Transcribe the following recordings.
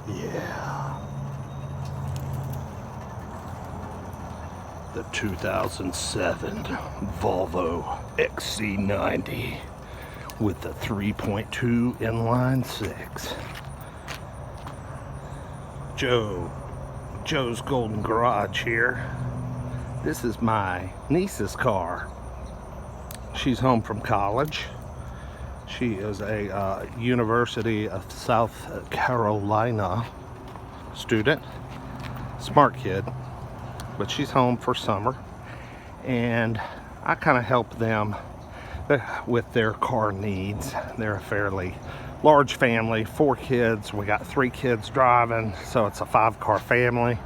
Yeah. The 2007 Volvo XC90 with the 3.2 inline six. Joe's Golden Garage here. This is my niece's car. She's home from college. She is a University of South Carolina student. Smart kid. But she's home for summer. And I kind of help them with their car needs. They're a fairly large family, 4 kids. We got 3 kids driving, so it's a 5-car family.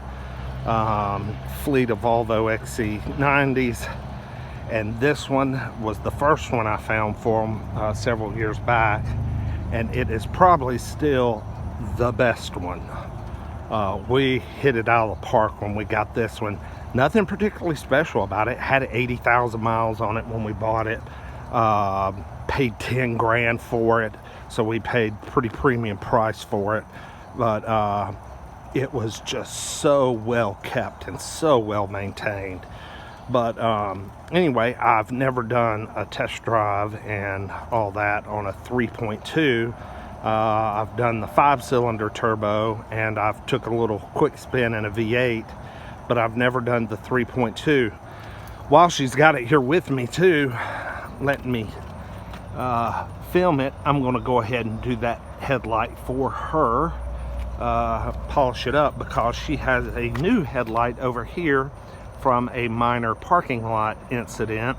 Fleet of Volvo XC90s. And this one was the first one I found for them several years back, and it is probably still the best one. We hit it out of the park when we got this one. Nothing particularly special about it. Had 80,000 miles on it when we bought it. Paid 10 grand for it, so we paid pretty premium price for it. But it was just so well kept and so well maintained. But anyway, I've never done a test drive and all that on a 3.2. I've done the 5-cylinder turbo, and I've took a little quick spin in a V8, but I've never done the 3.2. While she's got it here with me too, letting me film it, I'm going to go ahead and do that headlight for her, polish it up, because she has a new headlight over here from a minor parking lot incident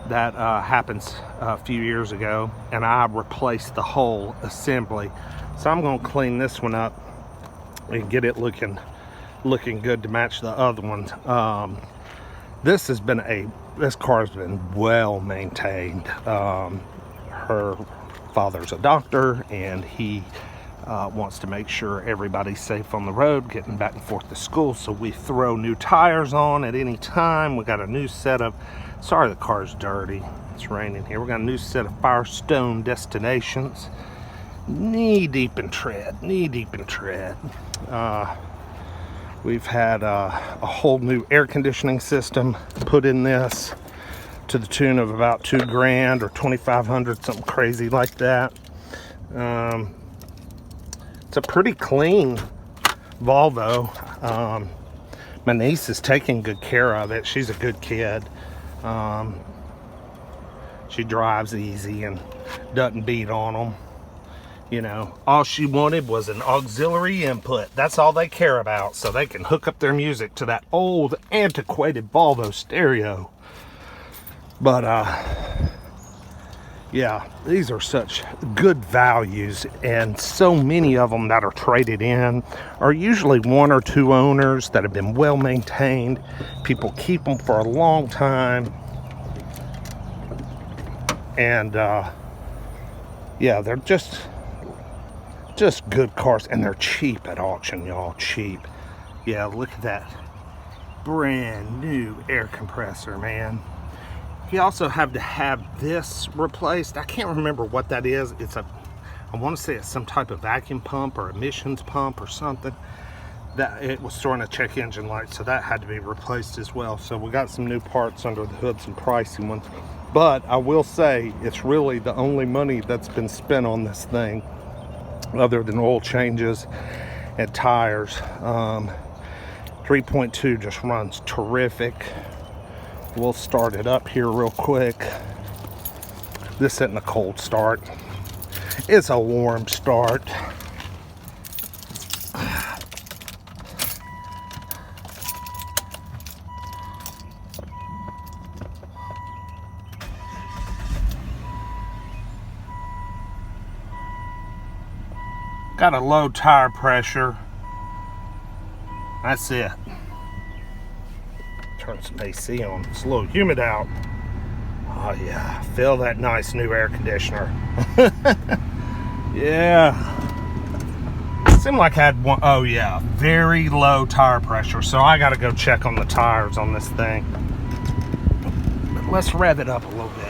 that happens a few years ago, and I replaced the whole assembly. So I'm going to clean this one up and get it looking good to match the other ones. This car has been well maintained. Her father's a doctor, and he wants to make sure everybody's safe on the road getting back and forth to school, so we throw new tires on at any time. We got a new set of, sorry the car's dirty, it's raining here, we got a new set of Firestone Destinations, knee deep in tread. We've had a whole new air conditioning system put in this to the tune of about 2 grand or 2,500, something crazy like that. It's a pretty clean Volvo. My niece is taking good care of it. She's a good kid. She drives easy and doesn't beat on them. You know, all she wanted was an auxiliary input. That's all they care about, so they can hook up their music to that old antiquated Volvo stereo. But yeah, these are such good values, and so many of them that are traded in are usually 1 or 2 owners that have been well maintained. People keep them for a long time, and yeah, they're just good cars, and they're cheap at auction, y'all. Cheap. Yeah, look at that brand new air compressor, man. He also had to have this replaced. I can't remember what that is. I want to say it's some type of vacuum pump or emissions pump or something. That it was storing a check engine light, so that had to be replaced as well. So we got some new parts under the hood, some pricey ones. But I will say, it's really the only money that's been spent on this thing, other than oil changes and tires. 3.2 just runs terrific. We'll start it up here real quick. This isn't a cold start. It's a warm start. Got a low tire pressure. That's it. Turn some AC on. It's a little humid out. Oh yeah, feel that nice new air conditioner. Yeah. Seemed like I had one. Oh yeah, very low tire pressure. So I gotta go check on the tires on this thing. But let's rev it up a little bit.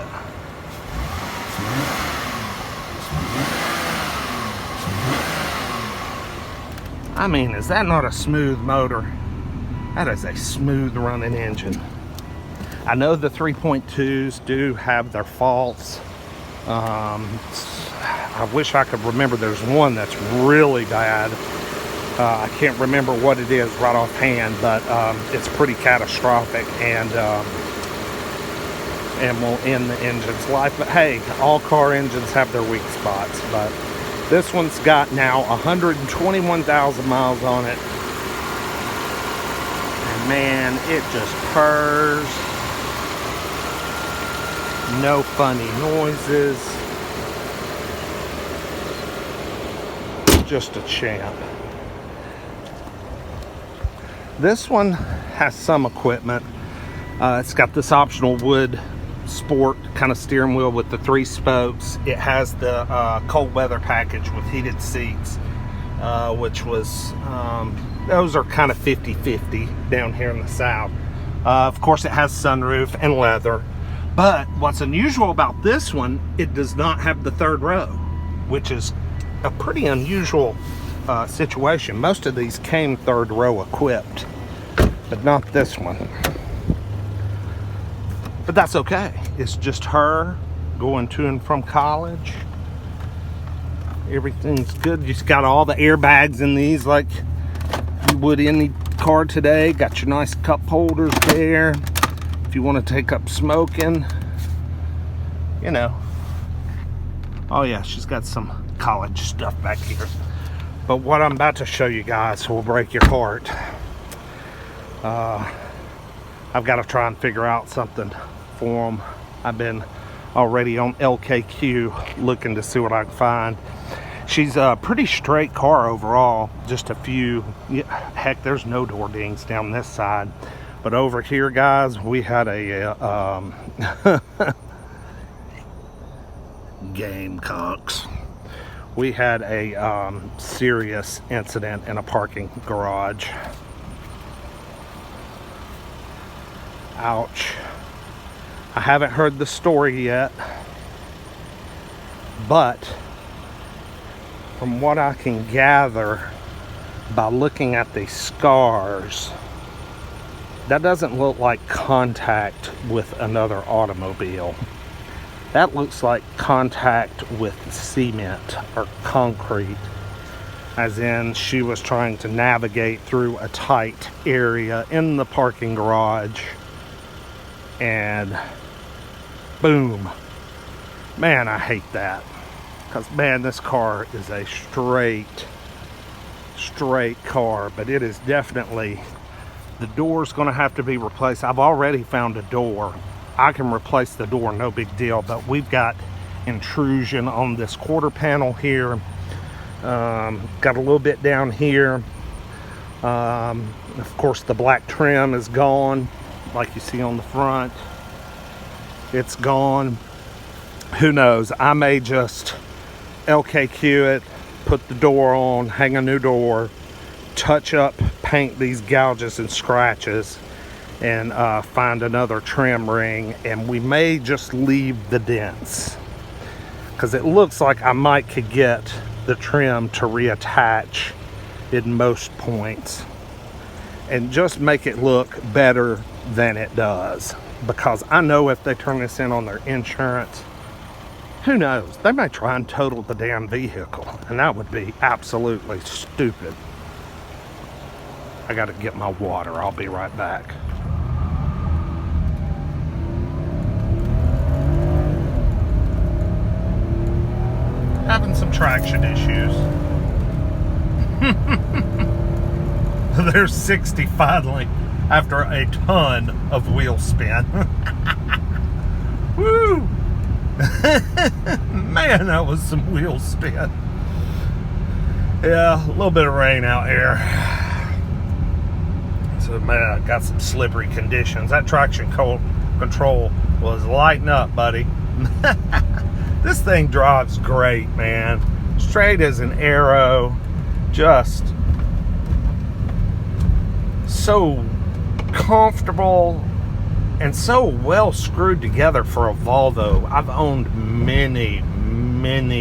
I mean, is that not a smooth motor? That is a smooth running engine. I know the 3.2s do have their faults. I wish I could remember. There's one that's really bad. I can't remember what it is right offhand, but it's pretty catastrophic and will end the engine's life. But hey, all car engines have their weak spots. But this one's got now 121,000 miles on it. And man, it just purrs. No funny noises. Just a champ. This one has some equipment. It's got this optional wood sport kind of steering wheel with the 3 spokes. It has the cold weather package with heated seats, which was those are kind of 50-50 down here in the south. Of course, it has sunroof and leather. But what's unusual about this one, it does not have the 3rd row, which is a pretty unusual situation. Most of these came 3rd row equipped, but not this one. But that's okay. It's just her going to and from college. Everything's good. You've got all the airbags in these like you would any car today. Got your nice cup holders there. If you want to take up smoking, you know. Oh yeah, she's got some college stuff back here. But what I'm about to show you guys will break your heart. I've got to try and figure out something for them. I've been already on LKQ looking to see what I can find. She's a pretty straight car overall. Just a few, heck, there's no door dings down this side. But over here, guys, we had a Gamecocks. We had a serious incident in a parking garage. Ouch. I haven't heard the story yet, but from what I can gather by looking at the scars, that doesn't look like contact with another automobile. That looks like contact with cement or concrete, as in she was trying to navigate through a tight area in the parking garage and boom. Man, I hate that, because man, this car is a straight car, but it is definitely, the door's going to have to be replaced. I've already found a door. I can replace the door, no big deal, but we've got intrusion on this quarter panel here. Got a little bit down here. Of course, the black trim is gone, like you see on the front. It's gone. Who knows? I may just LKQ it, put the door on, hang a new door, touch up, paint these gouges and scratches, and find another trim ring, and we may just leave the dents, because it looks like I might could get the trim to reattach in most points and just make it look better than it does, because I know if they turn this in on their insurance, who knows, they may try and total the damn vehicle, and that would be absolutely stupid. I gotta get my water. I'll be right back. Having some traction issues. There's 60 finally after a ton of wheel spin. Woo! Man, that was some wheel spin. Yeah, a little bit of rain out here. So man, I got some slippery conditions. That traction control was lighting up, buddy. This thing drives great, man. Straight as an arrow. Just so comfortable and so well screwed together for a Volvo. I've owned many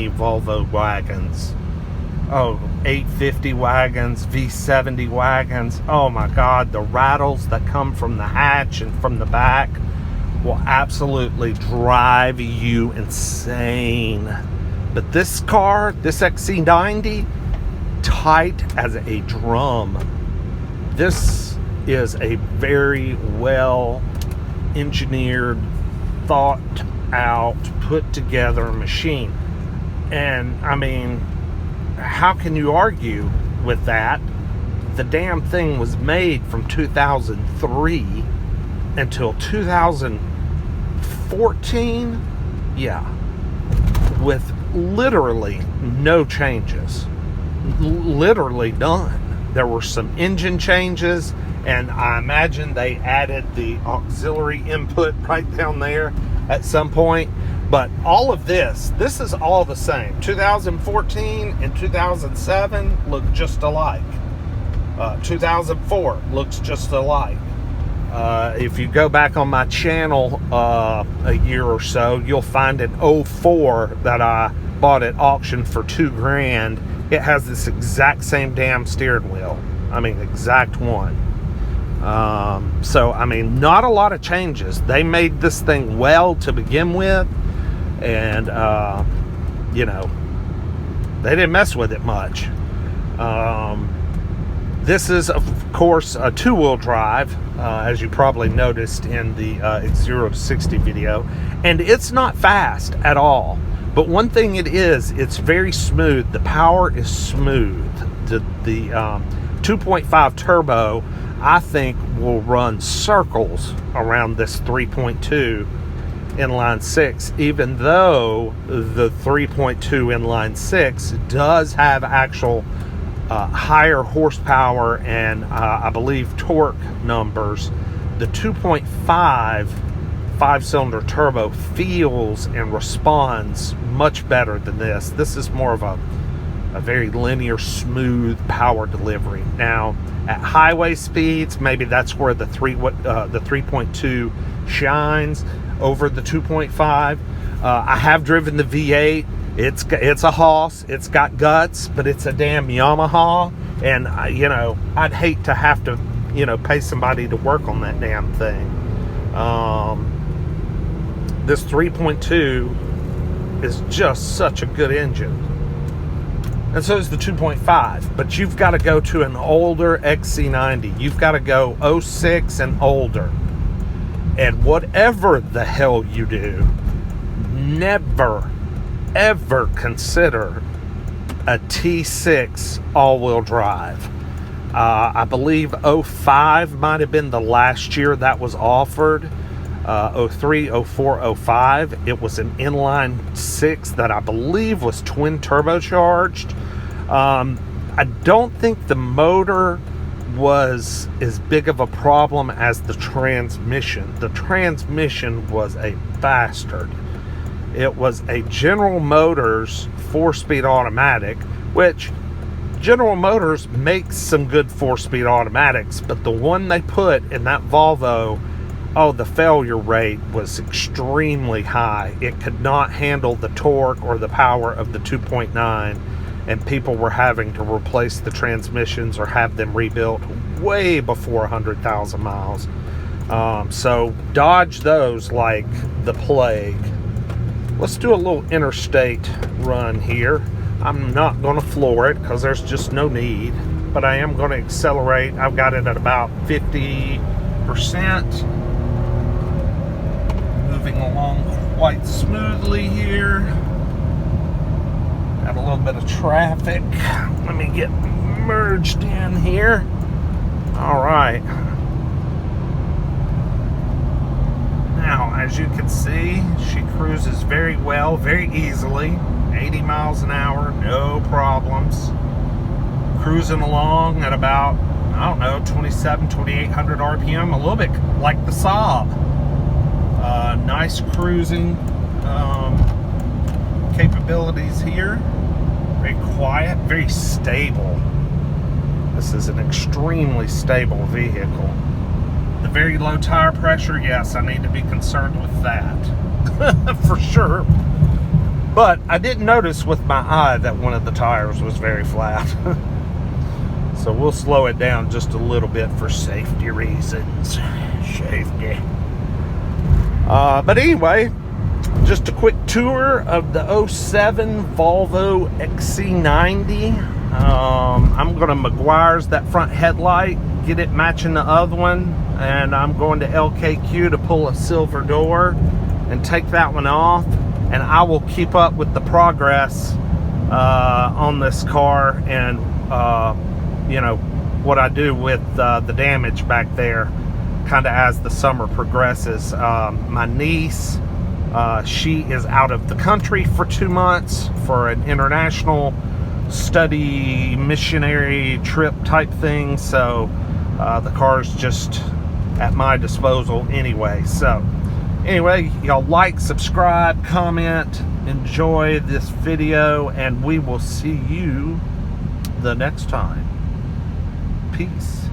Volvo wagons, oh, 850 wagons, V70 wagons. Oh my God, the rattles that come from the hatch and from the back will absolutely drive you insane. But this car, this XC90, tight as a drum. This is a very well engineered, thought out, put together machine. And I mean, how can you argue with that? The damn thing was made from 2003 until 2014. Yeah, with literally no changes. Literally none. There were some engine changes, and I imagine they added the auxiliary input right down there at some point. But all of this is all the same. 2014 and 2007 look just alike. 2004 looks just alike. If you go back on my channel a year or so, you'll find an 04 that I bought at auction for $2,000. It has this exact same damn steering wheel. I mean, exact one. So, I mean, not a lot of changes. They made this thing well to begin with. And, you know, they didn't mess with it much. This is, of course, a two-wheel drive, as you probably noticed in the 0 to 60 video. And it's not fast at all. But one thing it is, it's very smooth. The power is smooth. The 2.5 turbo, I think, will run circles around this 3.2 inline six, even though the 3.2 inline six does have actual higher horsepower and I believe torque numbers. The 2.5 5-cylinder turbo feels and responds much better than this. This is more of a very linear, smooth power delivery. Now, at highway speeds, maybe that's where the 3.2 shines over the 2.5. I have driven the V8. It's a hoss. It's got guts, but it's a damn Yamaha, and you know, I'd hate to have to, you know, pay somebody to work on that damn thing. This 3.2 is just such a good engine, and so is the 2.5. But you've got to go to an older XC90. You've got to go 06 and older. And whatever the hell you do, never, ever consider a T6 all-wheel drive. I believe 05 might have been the last year that was offered. 03, 04, 05. It was an inline six that I believe was twin turbocharged. I don't think the motor was as big of a problem as the transmission. The transmission was a bastard. It was a General Motors 4-speed automatic, which General Motors makes some good 4-speed automatics, but the one they put in that Volvo, oh, the failure rate was extremely high. It could not handle the torque or the power of the 2.9, and people were having to replace the transmissions or have them rebuilt way before 100,000 miles. So dodge those like the plague. Let's do a little interstate run here. I'm not going to floor it because there's just no need, but I am going to accelerate. I've got it at about 50%. Moving along quite smoothly here. Got a little bit of traffic. Let me get merged in here. All right. Now, as you can see, she cruises very well, very easily. 80 miles an hour, no problems. Cruising along at about, I don't know, 2,800 RPM, a little bit like the Saab. Nice cruising capabilities here. Very quiet, very stable. This is an extremely stable vehicle. The very low tire pressure, yes, I need to be concerned with that. For sure. But I did notice with my eye that one of the tires was very flat. So we'll slow it down just a little bit for safety reasons. Safety. But anyway, just a quick tour of the 07 Volvo XC90. I'm going to Meguiar's that front headlight, get it matching the other one, and I'm going to LKQ to pull a silver door and take that one off, and I will keep up with the progress on this car, and you know, what I do with the damage back there kind of as the summer progresses. My niece, she is out of the country for 2 months for an international study missionary trip type thing, so the car's just at my disposal anyway. So anyway, y'all like, subscribe, comment, enjoy this video, and we will see you the next time. Peace.